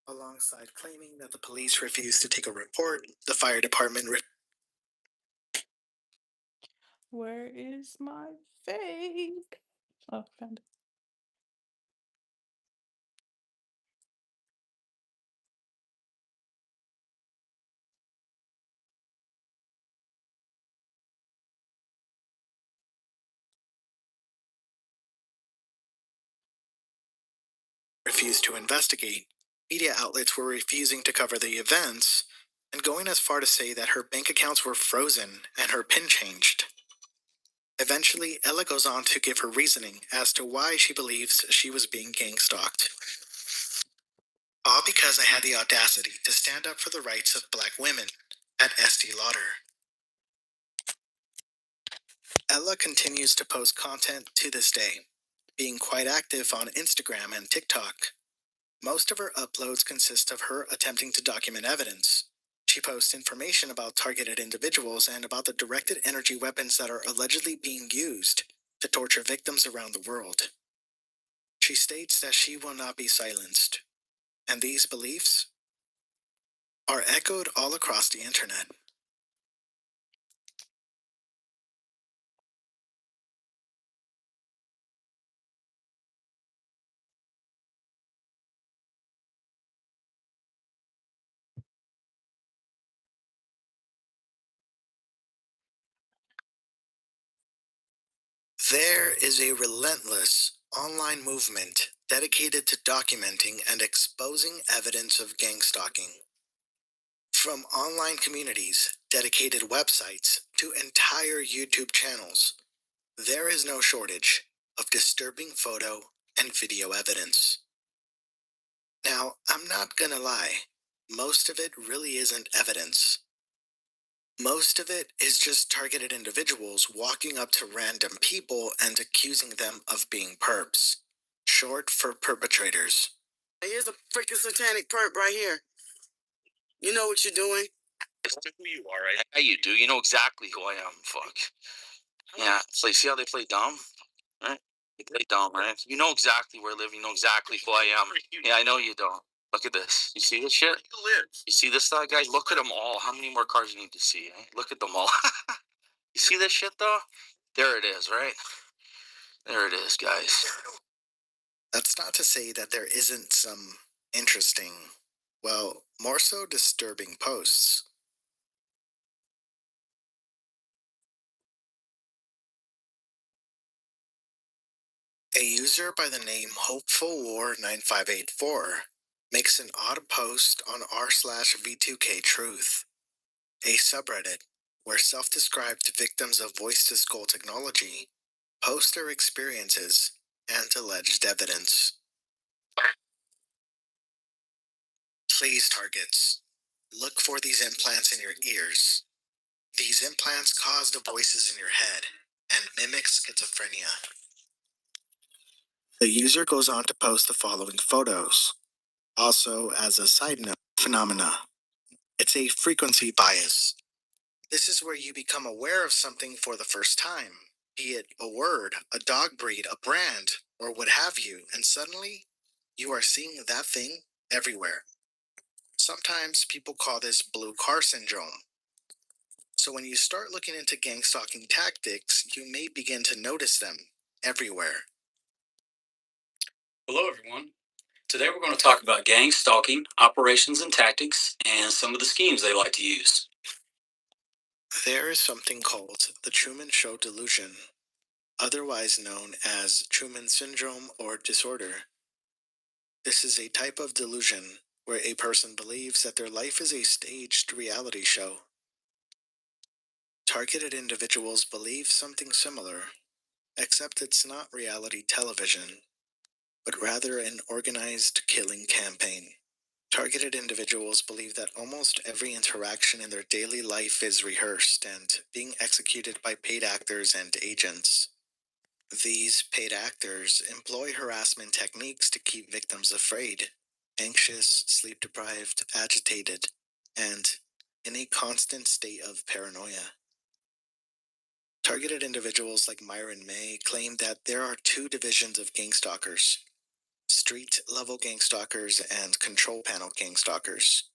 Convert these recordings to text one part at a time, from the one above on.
Alongside claiming that the police refused to take a report, the fire department Where is my fake? Oh, found it. refused to investigate. Media outlets were refusing to cover the events, and going as far to say that her bank accounts were frozen and her PIN changed. Eventually, Ella goes on to give her reasoning as to why she believes she was being gang stalked. All because I had the audacity to stand up for the rights of black women at Estee Lauder. Ella continues to post content to this day, being quite active on Instagram and TikTok. Most of her uploads consist of her attempting to document evidence. She posts information about targeted individuals and about the directed energy weapons that are allegedly being used to torture victims around the world. She states that she will not be silenced, and these beliefs are echoed all across the internet. There is a relentless online movement dedicated to documenting and exposing evidence of gang stalking. From online communities, dedicated websites, to entire YouTube channels, there is no shortage of disturbing photo and video evidence. Now, I'm not gonna lie, most of it really isn't evidence. Most of it is just targeted individuals walking up to random people and accusing them of being perps, short for perpetrators. Here's a freaking satanic perp right here. You know what you're doing? Who you are, right? Yeah, you do. You know exactly who I am. Fuck. Yeah. It's like, see how they play dumb? Right? They play dumb, right? You know exactly where I live. You know exactly who I am. Yeah, I know you don't. Look at this. You see this shit? Where do you live? You see this, guys? Look at them all. How many more cars you need to see? Eh? Look at them all. You see this shit, though? There it is, right? There it is, guys. That's not to say that there isn't some interesting, well, more so disturbing posts. A user by the name Hopeful War 9584 makes an odd post on r/v2k truth, a subreddit where self-described victims of voice-to-skull technology post their experiences and alleged evidence. Please, targets, look for these implants in your ears. These implants cause the voices in your head and mimic schizophrenia. The user goes on to post the following photos. Also, as a side note, phenomena. It's a frequency bias. This is where you become aware of something for the first time, be it a word, a dog breed, a brand, or what have you, and suddenly you are seeing that thing everywhere. Sometimes people call this blue car syndrome. So when you start looking into gang stalking tactics, you may begin to notice them everywhere. Hello, everyone. Today we're going to talk about gang stalking, operations and tactics, and some of the schemes they like to use. There is something called the Truman Show delusion, otherwise known as Truman syndrome or disorder. This is a type of delusion where a person believes that their life is a staged reality show. Targeted individuals believe something similar, except it's not reality television, but rather an organized killing campaign. Targeted individuals believe that almost every interaction in their daily life is rehearsed and being executed by paid actors and agents. These paid actors employ harassment techniques to keep victims afraid, anxious, sleep deprived, agitated, and in a constant state of paranoia. Targeted individuals like Myron May claim that there are two divisions of gang stalkers: street level gang stalkers, and control panel gang stalkers.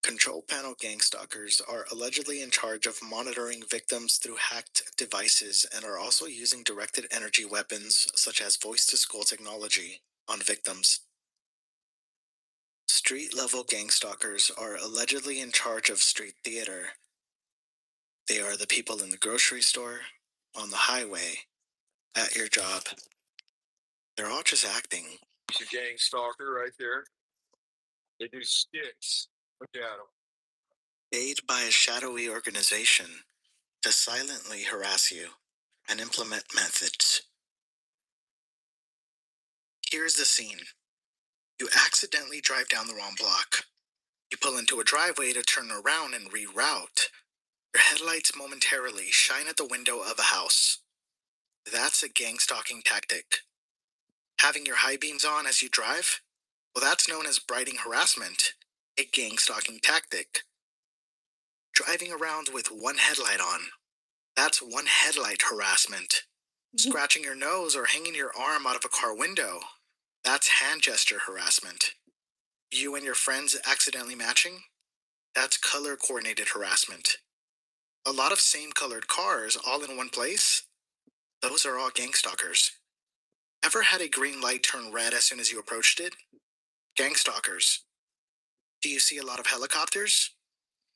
Control panel gang stalkers are allegedly in charge of monitoring victims through hacked devices and are also using directed energy weapons such as voice to skull technology on victims. Street level gang stalkers are allegedly in charge of street theater. They are the people in the grocery store, on the highway, at your job. They're all just acting. It's a gang stalker right there. They do sticks. Look at them. Paid by a shadowy organization to silently harass you and implement methods. Here's the scene. You accidentally drive down the wrong block. You pull into a driveway to turn around and reroute. Your headlights momentarily shine at the window of a house. That's a gang stalking tactic. Having your high beams on as you drive? Well, that's known as brighting harassment, a gang stalking tactic. Driving around with one headlight on? That's one headlight harassment. Scratching your nose or hanging your arm out of a car window? That's hand gesture harassment. You and your friends accidentally matching? That's color coordinated harassment. A lot of same colored cars all in one place? Those are all gang stalkers. Ever had a green light turn red as soon as you approached it? Gang stalkers. Do you see a lot of helicopters?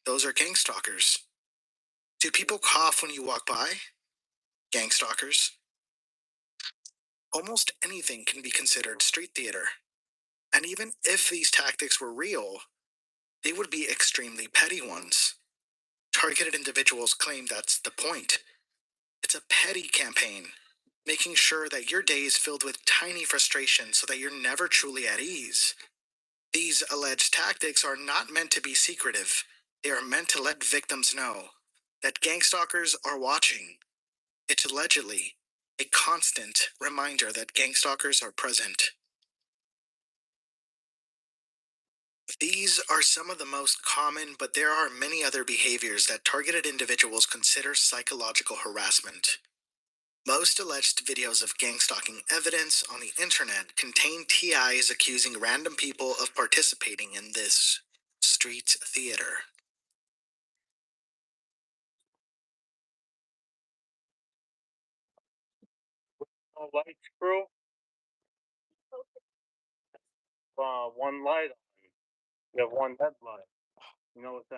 Those are gang stalkers. Do people cough when you walk by? Gang stalkers. Almost anything can be considered street theater. And even if these tactics were real, they would be extremely petty ones. Targeted individuals claim that's the point. It's a petty campaign, making sure that your day is filled with tiny frustrations so that you're never truly at ease. These alleged tactics are not meant to be secretive. They are meant to let victims know that gang stalkers are watching. It's allegedly a constant reminder that gang stalkers are present. These are some of the most common, but there are many other behaviors that targeted individuals consider psychological harassment. Most alleged videos of gang stalking evidence on the internet contain TIs accusing random people of participating in this street theater. No lights, bro. One light on. You have one headlight. You know what that